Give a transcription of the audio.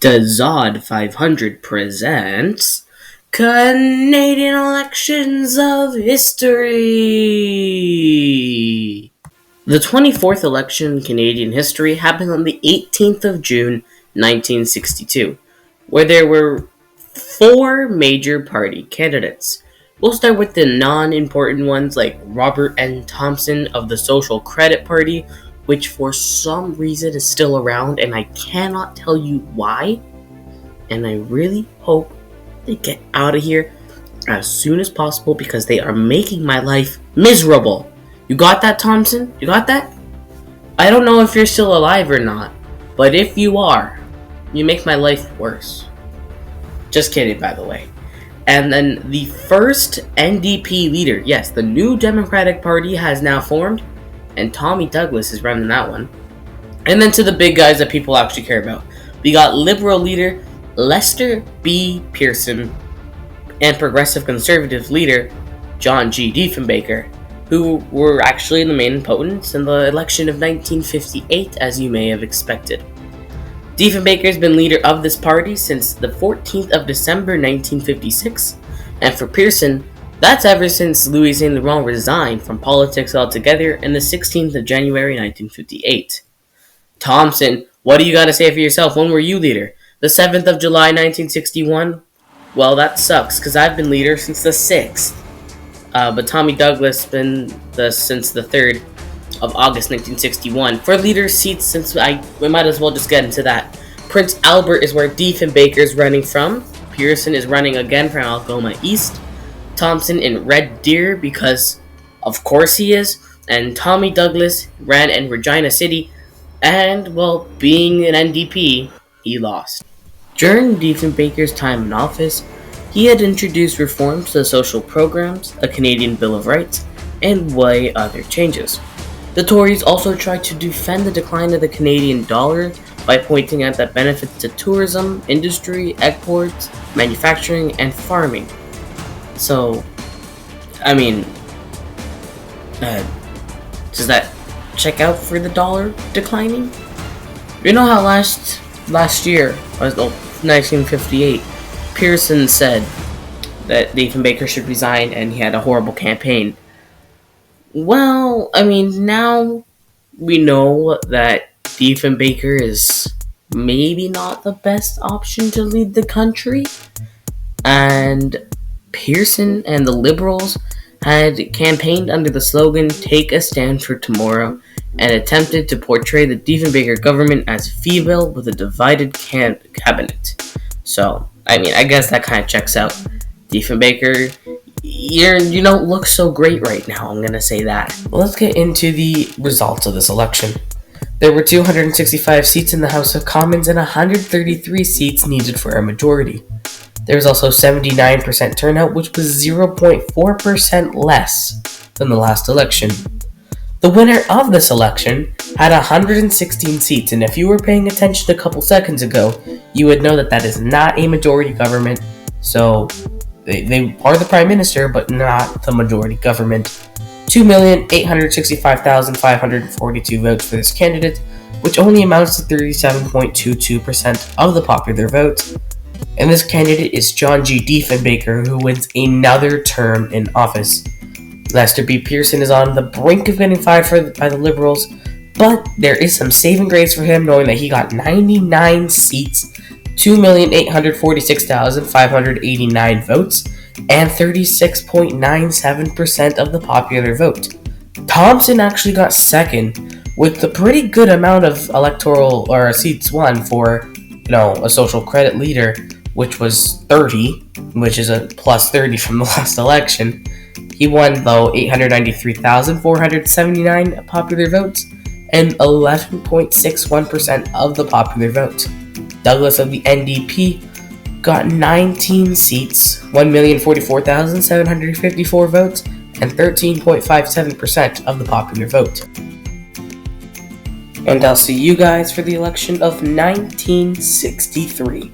The Zod 500 presents Canadian Elections of History. The 24th election in Canadian history happened on the 18th of June, 1962, where there were four major party candidates. We'll start with the non-important ones like Robert N. Thompson of the Social Credit Party, which for some reason is still around, and I cannot tell you why. And I really hope they get out of here as soon as possible because they are making my life miserable. You got that, Thompson? You got that? I don't know if you're still alive or not, but if you are, you make my life worse. Just kidding, by the way. And then the first NDP leader, yes, the New Democratic Party has now formed, and Tommy Douglas is running that one. And then to the big guys that people actually care about. We got Liberal leader Lester B. Pearson and Progressive Conservative leader John G. Diefenbaker, who were actually the main opponents in the election of 1958, as you may have expected. Diefenbaker has been leader of this party since the 14th of December 1956, and for Pearson, that's ever since Louis Saint Laurent resigned from politics altogether in the 16th of January 1958. Thompson, what do you got to say for yourself? When were you leader? The 7th of July 1961? Well, that sucks, because I've been leader since the 6th. But Tommy Douglas been since the 3rd of August 1961. For leader seats, we might as well just get into that. Prince Albert is where Diefenbaker is running from. Pearson is running again from Algoma East. Thompson in Red Deer, because of course he is. And Tommy Douglas ran in Regina City, and, well, being an NDP, he lost. During Diefenbaker's time in office, he had introduced reforms to social programs, a Canadian Bill of Rights, and way other changes. The Tories also tried to defend the decline of the Canadian dollar by pointing out that benefits to tourism, industry, exports, manufacturing, and farming. So, I mean, does that check out for the dollar declining? You know how last year, 1958, Pearson said that Diefenbaker should resign and he had a horrible campaign. Well, I mean, now we know that Diefenbaker is maybe not the best option to lead the country, and Pearson and the Liberals had campaigned under the slogan "Take a Stand for Tomorrow" and attempted to portray the Diefenbaker government as feeble with a divided cabinet. So, I mean, I guess that kind of checks out. Diefenbaker, you don't look so great right now, I'm gonna say that. Well, let's get into the results of this election. There were 265 seats in the House of Commons and 133 seats needed for a majority. There was also 79% turnout, which was 0.4% less than the last election. The winner of this election had 116 seats, and if you were paying attention a couple seconds ago, you would know that that is not a majority government, so they are the prime minister, but not the majority government. 2,865,542 votes for this candidate, which only amounts to 37.22% of the popular vote. And this candidate is John G. Diefenbaker, who wins another term in office. Lester B. Pearson is on the brink of getting fired by the Liberals, but there is some saving grace for him, knowing that he got 99 seats, 2,846,589 votes, and 36.97% of the popular vote. Thompson actually got second, with a pretty good amount of electoral seats won for, a social credit leader, which was 30, which is a plus 30 from the last election. He won, though, 893,479 popular votes and 11.61% of the popular vote. Douglas of the NDP got 19 seats, 1,044,754 votes, and 13.57% of the popular vote. And I'll see you guys for the election of 1963.